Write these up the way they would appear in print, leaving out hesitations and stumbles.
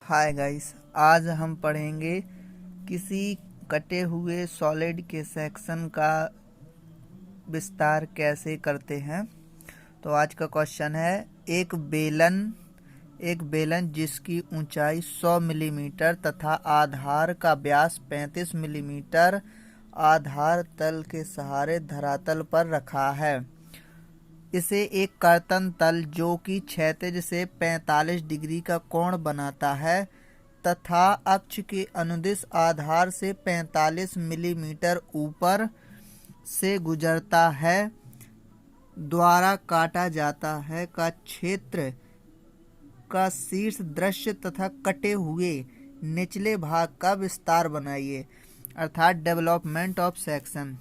Hi guys, आज हम पढ़ेंगे किसी कटे हुए सॉलिड के सेक्शन का विस्तार कैसे करते हैं। तो आज का क्वेश्चन है, एक बेलन जिसकी ऊंचाई 100 मिलीमीटर तथा आधार का व्यास 35 मिलीमीटर आधार तल के सहारे धरातल पर रखा है। इसे एक कर्तन तल जो कि क्षैतिज से 45 डिग्री का कोण बनाता है तथा अक्ष के अनुदिश आधार से 45 मिलीमीटर ऊपर से गुजरता है द्वारा काटा जाता है का क्षेत्र का शीर्ष दृश्य तथा कटे हुए निचले भाग का विस्तार बनाइए, अर्थात डेवलपमेंट ऑफ सेक्शन।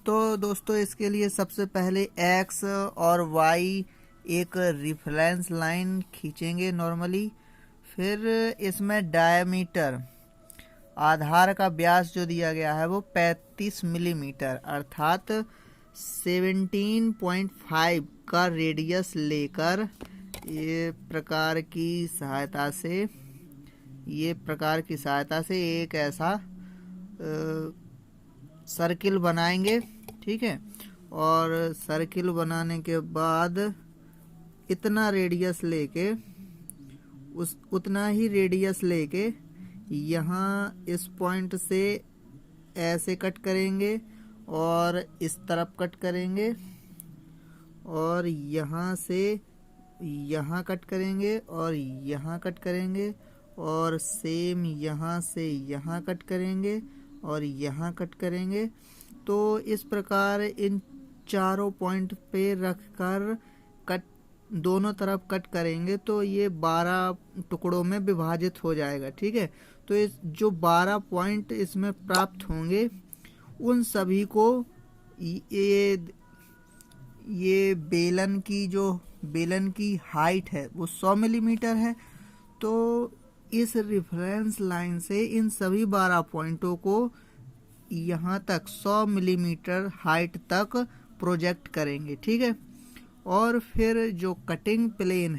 तो दोस्तों, इसके लिए सबसे पहले एक्स और वाई एक रेफरेंस लाइन खींचेंगे नॉर्मली। फिर इसमें डायमीटर, आधार का व्यास जो दिया गया है वो 35 मिलीमीटर अर्थात 17.5 का रेडियस लेकर ये प्रकार की सहायता से एक ऐसा सर्किल बनाएंगे। ठीक है, और सर्किल बनाने के बाद इतना रेडियस लेके उतना ही रेडियस लेके यहाँ इस पॉइंट से ऐसे कट करेंगे और इस तरफ कट करेंगे और यहाँ से यहाँ कट करेंगे और यहाँ कट करेंगे और सेम यहाँ से यहाँ कट करेंगे और यहाँ कट करेंगे। तो इस प्रकार इन चारों पॉइंट पे रखकर कट दोनों तरफ कट करेंगे तो ये 12 टुकड़ों में विभाजित हो जाएगा। ठीक है, तो इस जो 12 पॉइंट इसमें प्राप्त होंगे उन सभी को ये बेलन की हाइट है वो 100 मिलीमीटर है। तो इस रेफरेंस लाइन से इन सभी 12 पॉइंटों को यहाँ तक 100 मिलीमीटर हाइट तक प्रोजेक्ट करेंगे। ठीक है, और फिर जो कटिंग प्लेन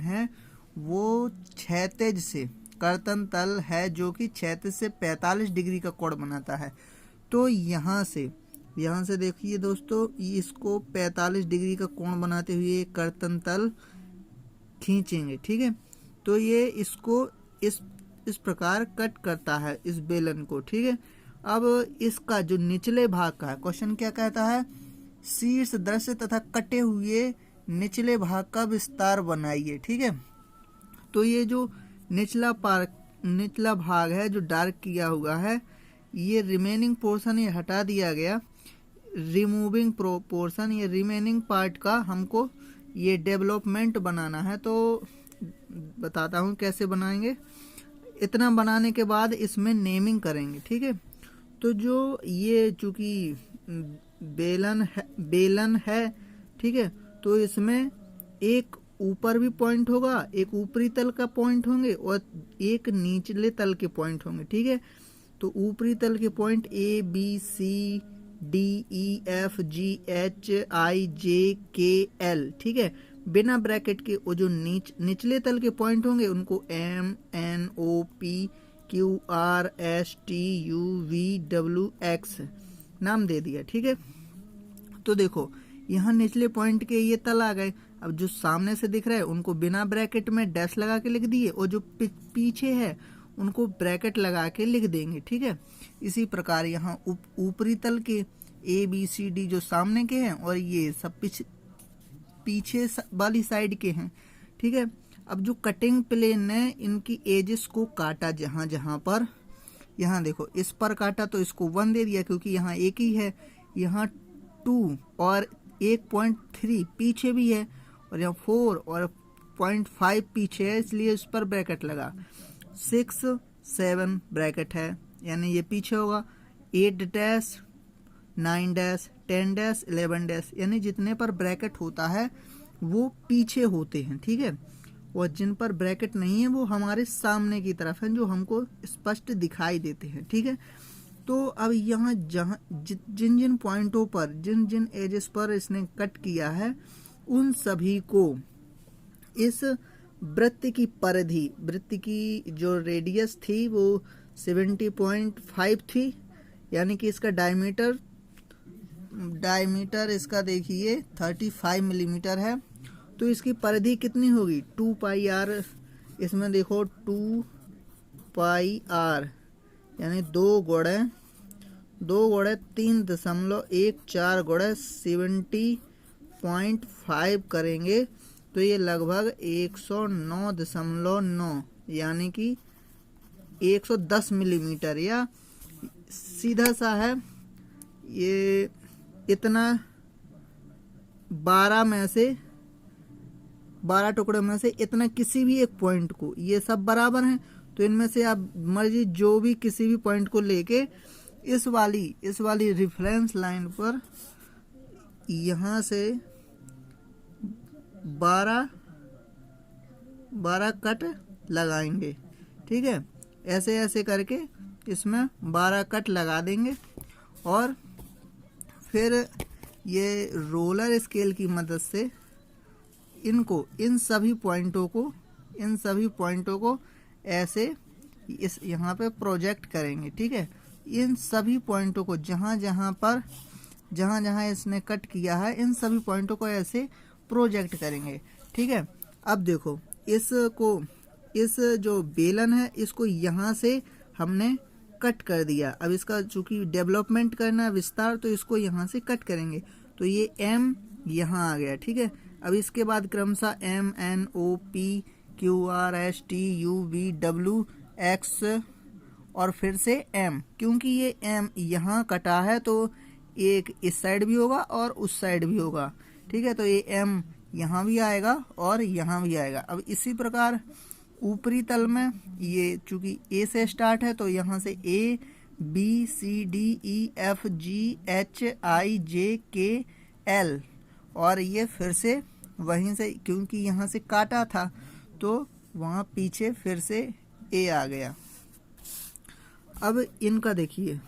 है वो क्षैतिज से कर्तन तल है जो कि क्षैतिज से 45 डिग्री का कोण बनाता है। तो यहाँ से देखिए दोस्तों, इसको 45 डिग्री का कोण बनाते हुए कर्तन तल खींचेंगे। ठीक है, तो ये इसको इस प्रकार कट करता है इस बेलन को। ठीक है, अब इसका जो निचले भाग का है, क्वेश्चन क्या कहता है, शीर्ष दृश्य तथा कटे हुए निचले भाग का विस्तार बनाइए। ठीक है, तो ये जो निचला भाग है जो डार्क किया हुआ है, ये रिमेनिंग पोर्शन ये हटा दिया गया। रिमूविंग पोर्शन, ये रिमेनिंग पार्ट का हमको ये डेवलपमेंट बनाना है। तो बताता हूँ कैसे बनाएंगे। इतना बनाने के बाद इसमें नेमिंग करेंगे। ठीक है, तो जो ये चूंकि बेलन है, ठीक है, तो इसमें एक ऊपर भी पॉइंट होगा, एक ऊपरी तल का पॉइंट होंगे और एक निचले तल के पॉइंट होंगे। ठीक है, तो ऊपरी तल के पॉइंट ABCDEFGHIJKL। ठीक है, बिना ब्रैकेट के। वो जो निचले तल के पॉइंट होंगे उनको MNOPQRSTUVWX नाम दे दिया। ठीक है, तो देखो यहाँ निचले पॉइंट के ये तल आ गए। अब जो सामने से दिख रहा है उनको बिना ब्रैकेट में डैश लगा के लिख दिए और जो पीछे है उनको ब्रैकेट लगा के लिख देंगे। ठीक है, इसी प्रकार यहाँ ऊपरी तल के ABCD जो सामने के हैं और ये सब पीछे वाली साइड के हैं। ठीक है, अब जो कटिंग प्लेन ने इनकी एजेस को काटा, जहां पर यहाँ देखो इस पर काटा तो इसको 1 दे दिया क्योंकि यहाँ एक ही है, यहाँ 2 और 1.3 पीछे भी है और यहाँ 4 और 0.5 पीछे है, इसलिए इस पर ब्रैकेट लगा। 6 7 ब्रैकेट है यानी ये पीछे होगा। 8 डैश 9 डैश 10 डैश 11 डैश यानी जितने पर ब्रैकेट होता है वो पीछे होते हैं। ठीक है, और जिन पर ब्रैकेट नहीं है वो हमारे सामने की तरफ है जो हमको स्पष्ट दिखाई देते हैं। ठीक है, तो अब यहाँ जिन पॉइंटों पर जिन एजेस पर इसने कट किया है उन सभी को इस वृत्त की परिधि, वृत्त की जो रेडियस थी वो 70.5 थी, यानी कि इसका डायमीटर इसका देखिए 35 मिलीमीटर है। तो इसकी परिधि कितनी होगी 2 पाई आर, इसमें देखो 2 पाई आर यानी 2 गुणे 3.14 गुणे 70.5 करेंगे तो ये लगभग 109.9 यानी कि 110 मिलीमीटर, या सीधा सा है ये इतना 12 टुकड़े में से इतना किसी भी एक पॉइंट को, ये सब बराबर हैं तो इनमें से आप मर्जी जो भी किसी भी पॉइंट को लेके इस वाली रेफरेंस लाइन पर यहाँ से 12 कट लगाएंगे। ठीक है, ऐसे ऐसे करके इसमें 12 कट लगा देंगे और फिर ये रोलर स्केल की मदद से इन सभी पॉइंटों को ऐसे इस यहाँ पे प्रोजेक्ट करेंगे। ठीक है, इन सभी पॉइंटों को जहाँ जहाँ इसने कट किया है इन सभी पॉइंटों को ऐसे प्रोजेक्ट करेंगे। ठीक है, अब देखो इस जो बेलन है इसको यहाँ से हमने कट कर दिया। अब इसका चूंकि डेवलपमेंट करना है विस्तार, तो इसको यहाँ से कट करेंगे तो ये M यहाँ आ गया। ठीक है, अब इसके बाद क्रमशः M N O P Q R S T U V W X और फिर से M, क्योंकि ये M यहाँ कटा है तो एक इस साइड भी होगा और उस साइड भी होगा। ठीक है, तो ये M यहाँ भी आएगा और यहाँ भी आएगा। अब इसी प्रकार ऊपरी तल में ये चूंकि A से स्टार्ट है तो यहाँ से A B C D E F G H I J K L और ये फिर से वहीं से, क्योंकि यहाँ से काटा था तो वहाँ पीछे फिर से A आ गया। अब इनका देखिए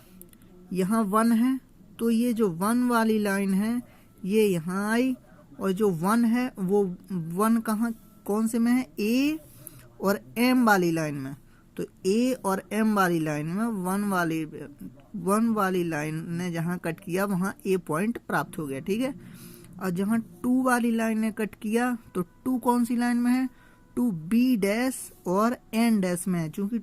यहाँ 1 है तो ये जो 1 वाली लाइन है ये यहाँ आई और जो 1 है वो 1 कौन से में है A और M वाली लाइन में, तो A और M वाली लाइन में 1 वाली लाइन ने जहाँ कट किया वहाँ A पॉइंट प्राप्त हो गया। ठीक है, और जहाँ 2 वाली लाइन ने कट किया तो 2 कौन सी लाइन में है 2 B डैश और N डैश में है। चूंकि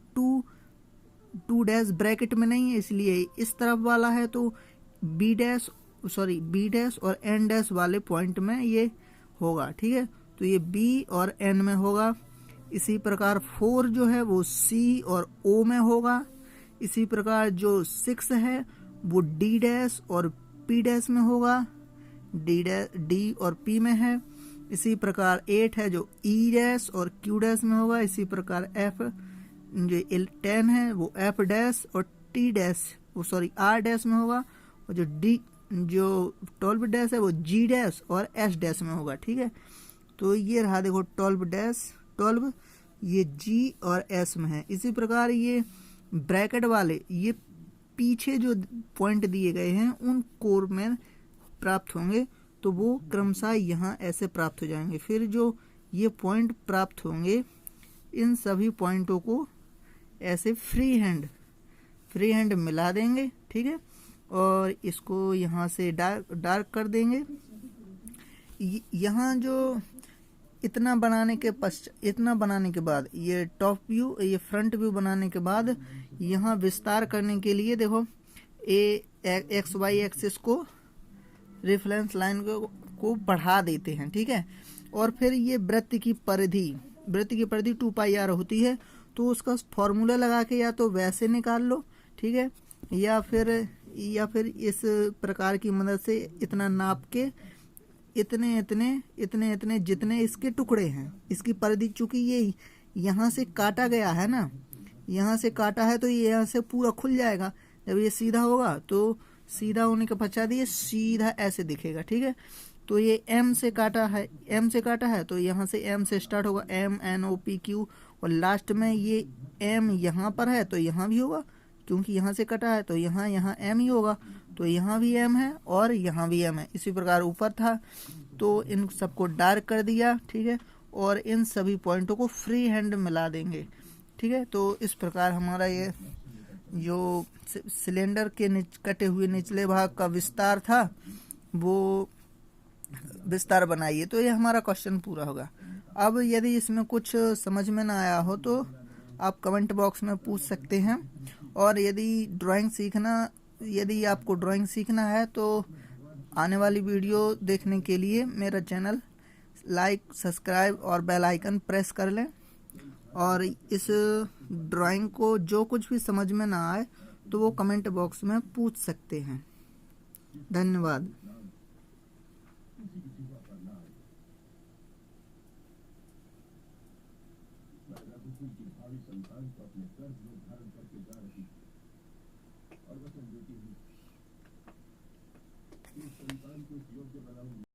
2 डैश ब्रैकेट में नहीं है इसलिए इस तरफ वाला है तो B डैश और N डैश वाले पॉइंट में ये होगा। ठीक है, तो ये B और N में होगा। इसी प्रकार 4 जो है वो C और O में होगा। इसी प्रकार जो 6 है वो D डैश और P डैश में होगा, D और P में है। इसी प्रकार 8 है जो E डैश और Q डैश में होगा। इसी प्रकार F जो 10 है वो F डैश और R डैश में होगा और जो 12 डैश है वो G डैश और S डैश में होगा। ठीक है, तो ये रहा देखो 12 ये G और S में है। इसी प्रकार ये ब्रैकेट वाले ये पीछे जो पॉइंट दिए गए हैं उन कोर में प्राप्त होंगे तो वो क्रमशः यहाँ ऐसे प्राप्त हो जाएंगे। फिर जो ये पॉइंट प्राप्त होंगे इन सभी पॉइंटों को ऐसे फ्री हैंड मिला देंगे। ठीक है, और इसको यहाँ से डार्क कर देंगे। यहाँ जो इतना बनाने के बाद ये टॉप व्यू, ये फ्रंट व्यू बनाने के बाद यहाँ विस्तार करने के लिए देखो XY एक्सिस को रेफरेंस लाइन को बढ़ा देते हैं। ठीक है, और फिर ये वृत्त की परिधि 2 पाई आर होती है तो उसका फॉर्मूला लगा के या तो वैसे निकाल लो। ठीक है, या फिर इस प्रकार की मदद से इतना नाप के इतने जितने इसके टुकड़े हैं इसकी परिधि, चूंकि ये यहाँ से काटा गया है ना, यहाँ से काटा है तो ये यहाँ से पूरा खुल जाएगा। जब ये सीधा होगा तो सीधा होने के पश्चात ये सीधा ऐसे दिखेगा। ठीक है, तो ये M से काटा है तो यहाँ से M से स्टार्ट होगा M N O P Q और लास्ट में ये M यहाँ पर है तो यहाँ भी होगा, क्योंकि यहाँ से कटा है तो यहाँ M ही होगा, तो यहाँ भी M है और यहाँ भी M है। इसी प्रकार ऊपर था तो इन सबको डार्क कर दिया। ठीक है, और इन सभी पॉइंटों को फ्री हैंड मिला देंगे। ठीक है, तो इस प्रकार हमारा ये जो सिलेंडर के कटे हुए निचले भाग का विस्तार था वो विस्तार बनाइए। तो ये हमारा क्वेश्चन पूरा होगा। अब यदि इसमें कुछ समझ में ना आया हो तो आप कमेंट बॉक्स में पूछ सकते हैं। और यदि आपको ड्राइंग सीखना है तो आने वाली वीडियो देखने के लिए मेरा चैनल लाइक, सब्सक्राइब और बेल आइकन प्रेस कर लें। और इस ड्राइंग को जो कुछ भी समझ में ना आए तो वो कमेंट बॉक्स में पूछ सकते हैं। धन्यवाद। भावी संतान को अपने कर्ज में धारण करके जा रही थी और वचन देती हुई इस संतान को योग्य बनाऊंगी।